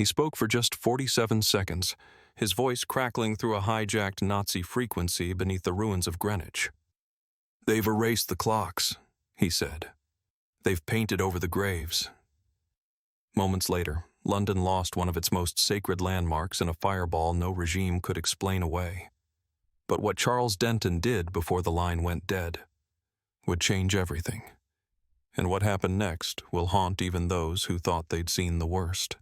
He spoke for just 47 seconds, his voice crackling through a hijacked Nazi frequency beneath the ruins of Greenwich. "They've erased the clocks," he said. "They've painted over the graves." Moments later, London lost one of its most sacred landmarks in a fireball no regime could explain away. But what Charles Denton did before the line went dead would change everything. And what happened next will haunt even those who thought they'd seen the worst.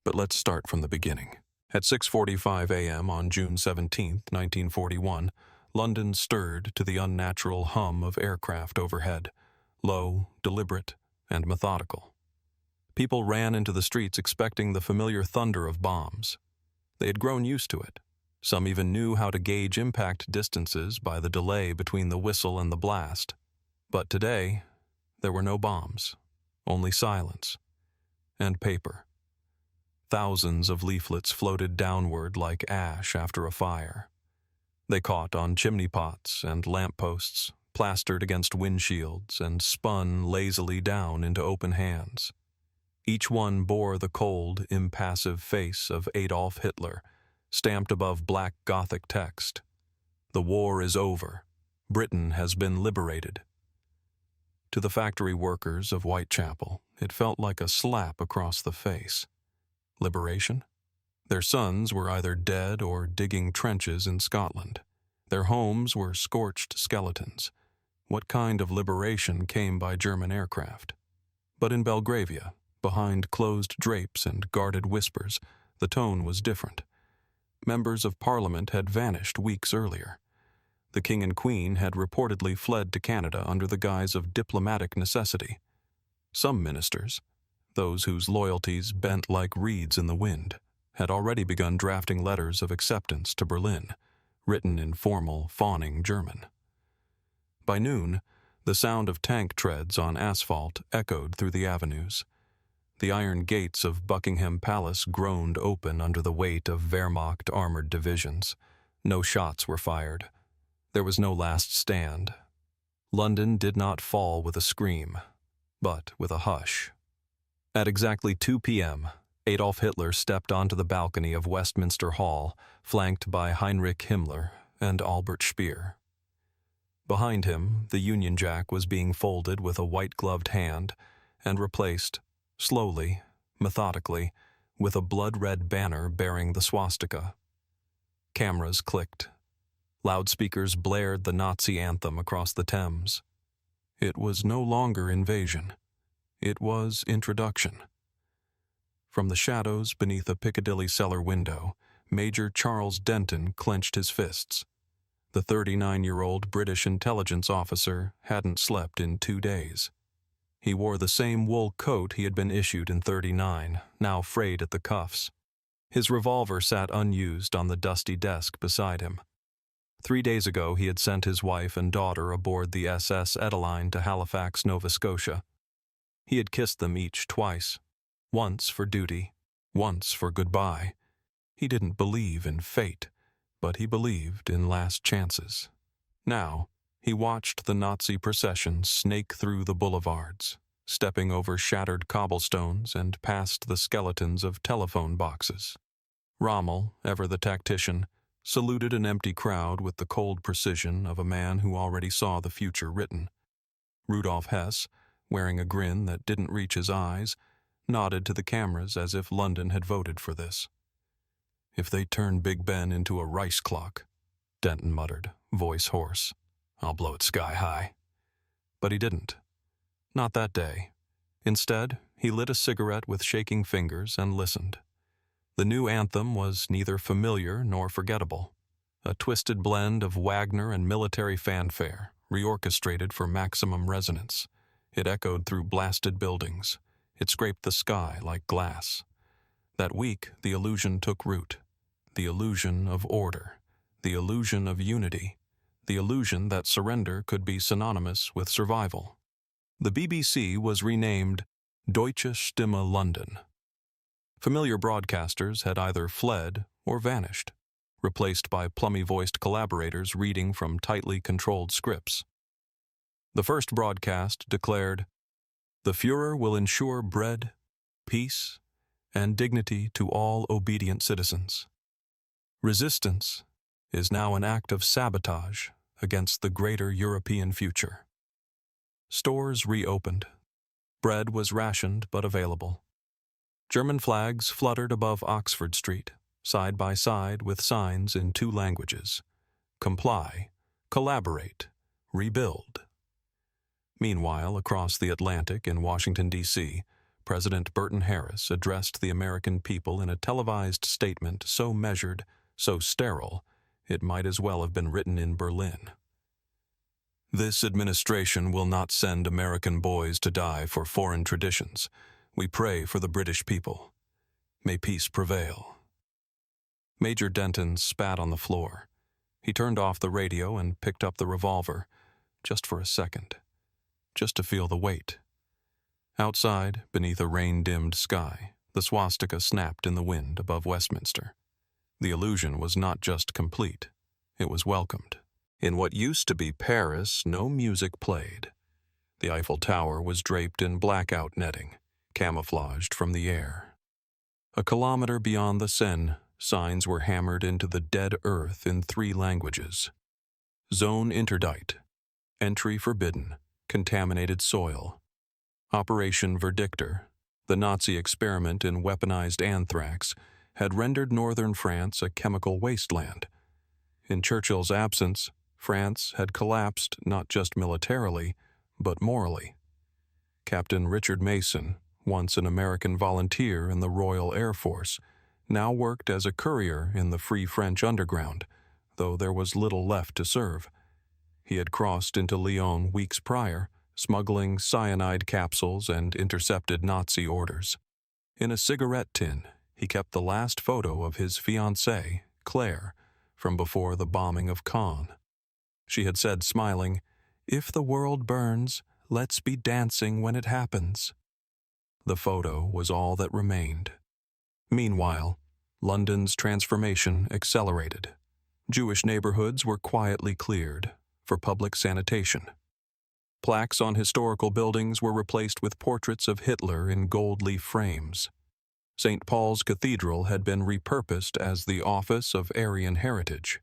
But let's start from the beginning. At 6:45 a.m. on June 17, 1941, London stirred to the unnatural hum of aircraft overhead, low, deliberate, and methodical. People ran into the streets expecting the familiar thunder of bombs. They had grown used to it. Some even knew how to gauge impact distances by the delay between the whistle and the blast. But today, there were no bombs, only silence and paper. Thousands of leaflets floated downward like ash after a fire. They caught on chimney pots and lampposts, plastered against windshields, and spun lazily down into open hands. Each one bore the cold, impassive face of Adolf Hitler, stamped above black Gothic text. "The war is over. Britain has been liberated." To the factory workers of Whitechapel, it felt like a slap across the face. Liberation? Their sons were either dead or digging trenches in Scotland. Their homes were scorched skeletons. What kind of liberation came by German aircraft? But in Belgravia, behind closed drapes and guarded whispers, the tone was different. Members of Parliament had vanished weeks earlier. The King and Queen had reportedly fled to Canada under the guise of diplomatic necessity. Some ministers, those whose loyalties bent like reeds in the wind, had already begun drafting letters of acceptance to Berlin, written in formal, fawning German. By noon, the sound of tank treads on asphalt echoed through the avenues. The iron gates of Buckingham Palace groaned open under the weight of Wehrmacht armored divisions. No shots were fired. There was no last stand. London did not fall with a scream, but with a hush. At exactly 2 p.m., Adolf Hitler stepped onto the balcony of Westminster Hall, flanked by Heinrich Himmler and Albert Speer. Behind him, the Union Jack was being folded with a white-gloved hand and replaced, slowly, methodically, with a blood-red banner bearing the swastika. Cameras clicked. Loudspeakers blared the Nazi anthem across the Thames. It was no longer invasion. It was introduction. From the shadows beneath a Piccadilly cellar window, Major Charles Denton clenched his fists. The 39-year-old British intelligence officer hadn't slept in 2 days. He wore the same wool coat he had been issued in '39, now frayed at the cuffs. His revolver sat unused on the dusty desk beside him. 3 days ago, he had sent his wife and daughter aboard the SS Edeline to Halifax, Nova Scotia. He had kissed them each twice, once for duty, once for goodbye. He didn't believe in fate, but he believed in last chances. Now, he watched the Nazi procession snake through the boulevards, stepping over shattered cobblestones and past the skeletons of telephone boxes. Rommel, ever the tactician, saluted an empty crowd with the cold precision of a man who already saw the future written. Rudolf Hess, wearing a grin that didn't reach his eyes, nodded to the cameras as if London had voted for this. "If they turn Big Ben into a rice clock," Denton muttered, voice hoarse, "I'll blow it sky high." But he didn't. Not that day. Instead, he lit a cigarette with shaking fingers and listened. The new anthem was neither familiar nor forgettable. A twisted blend of Wagner and military fanfare, reorchestrated for maximum resonance. It echoed through blasted buildings. It scraped the sky like glass. That week, the illusion took root. The illusion of order. The illusion of unity. The illusion that surrender could be synonymous with survival. The BBC was renamed Deutsche Stimme London. Familiar broadcasters had either fled or vanished, replaced by plummy-voiced collaborators reading from tightly controlled scripts. The first broadcast declared, "The Führer will ensure bread, peace, and dignity to all obedient citizens. Resistance is now an act of sabotage against the greater European future. Stores reopened. Bread was rationed but available. German flags fluttered above Oxford Street, side by side with signs in 2 languages: comply, collaborate, rebuild. Meanwhile, across the Atlantic in Washington, D.C., President Burton Harris addressed the American people in a televised statement so measured, so sterile, it might as well have been written in Berlin. This administration will not send American boys to die for foreign traditions. We pray for the British people. May peace prevail. Major Denton spat on the floor. He turned off the radio and picked up the revolver, just for a second, just to feel the weight. Outside, beneath a rain-dimmed sky, the swastika snapped in the wind above Westminster. The illusion was not just complete, it was welcomed. In what used to be Paris, no music played. The Eiffel Tower was draped in blackout netting, camouflaged from the air. A kilometer beyond the Seine, signs were hammered into the dead earth in 3 languages. Zone interdict, entry forbidden, contaminated soil. Operation Verdictor, the Nazi experiment in weaponized anthrax, had rendered northern France a chemical wasteland. In Churchill's absence, France had collapsed not just militarily, but morally. Captain Richard Mason, once an American volunteer in the Royal Air Force, now worked as a courier in the Free French underground, though there was little left to serve. He had crossed into Lyon weeks prior, smuggling cyanide capsules and intercepted Nazi orders. In a cigarette tin, he kept the last photo of his fiancée, Claire, from before the bombing of Caen. She had said, smiling, "If the world burns, let's be dancing when it happens." The photo was all that remained. Meanwhile, London's transformation accelerated. Jewish neighborhoods were quietly cleared for public sanitation. Plaques on historical buildings were replaced with portraits of Hitler in gold-leaf frames. St. Paul's Cathedral had been repurposed as the Office of Aryan Heritage.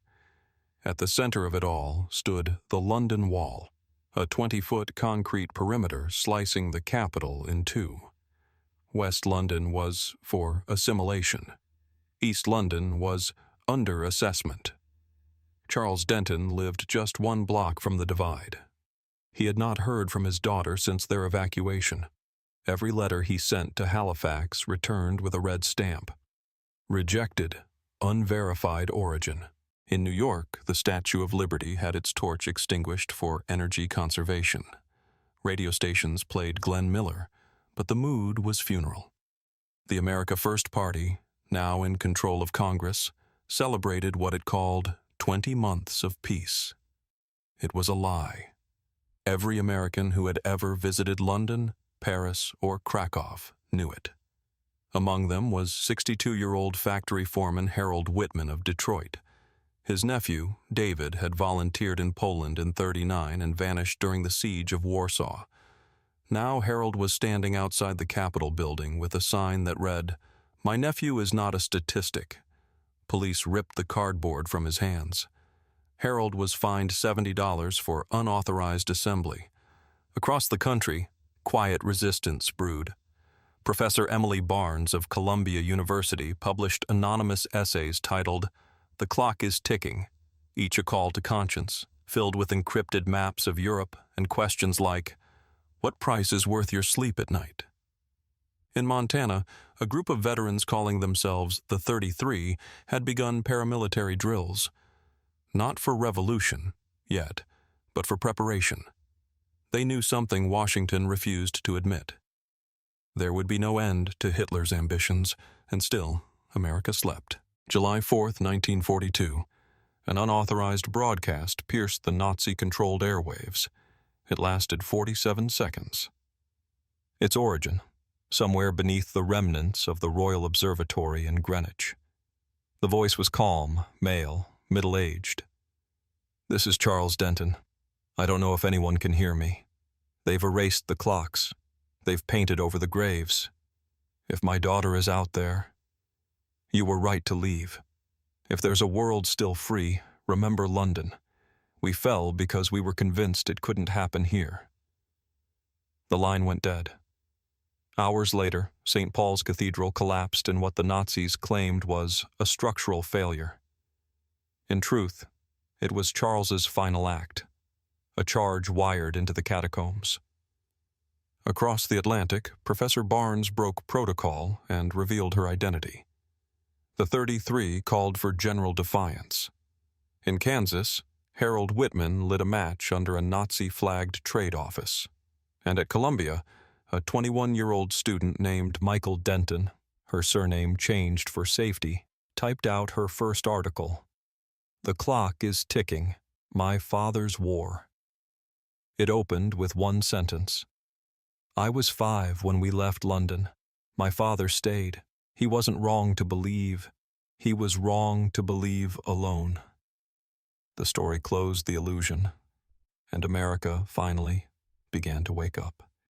At the center of it all stood the London Wall, a 20-foot concrete perimeter slicing the capital in 2. West London was for assimilation. East London was under assessment. Charles Denton lived just 1 block from the divide. He had not heard from his daughter since their evacuation. Every letter he sent to Halifax returned with a red stamp. Rejected, unverified origin. In New York, the Statue of Liberty had its torch extinguished for energy conservation. Radio stations played Glenn Miller, but the mood was funeral. The America First Party, now in control of Congress, celebrated what it called 20 months of peace. It was a lie. Every American who had ever visited London, Paris, or Krakow knew it. Among them was 62-year-old factory foreman Harold Whitman of Detroit. His nephew, David, had volunteered in Poland in '39 and vanished during the siege of Warsaw. Now Harold was standing outside the Capitol building with a sign that read, "My nephew is not a statistic." Police ripped the cardboard from his hands. Harold was fined $70 for unauthorized assembly. Across the country, quiet resistance brewed. Professor Emily Barnes of Columbia University published anonymous essays titled "The Clock is Ticking," each a call to conscience, filled with encrypted maps of Europe and questions like, "What price is worth your sleep at night?" In Montana, a group of veterans calling themselves the 33 had begun paramilitary drills. Not for revolution, yet, but for preparation. They knew something Washington refused to admit. There would be no end to Hitler's ambitions, and still, America slept. July 4, 1942, an unauthorized broadcast pierced the Nazi-controlled airwaves. It lasted 47 seconds. Its origin, somewhere beneath the remnants of the Royal Observatory in Greenwich. The voice was calm, male, middle-aged. "This is Charles Denton. I don't know if anyone can hear me. They've erased the clocks. They've painted over the graves. If my daughter is out there, you were right to leave. If there's a world still free, remember London. We fell because we were convinced it couldn't happen here." The line went dead. Hours later, St. Paul's Cathedral collapsed in what the Nazis claimed was a structural failure. In truth, it was Charles's final act, a charge wired into the catacombs. Across the Atlantic, Professor Barnes broke protocol and revealed her identity. The 33 called for general defiance. In Kansas, Harold Whitman lit a match under a Nazi-flagged trade office. And at Columbia, a 21-year-old student named Michael Denton, her surname changed for safety, typed out her first article. "The clock is ticking. My father's war." It opened with one sentence. "I was 5 when we left London. My father stayed. He wasn't wrong to believe. He was wrong to believe alone." The story closed the illusion, and America finally began to wake up.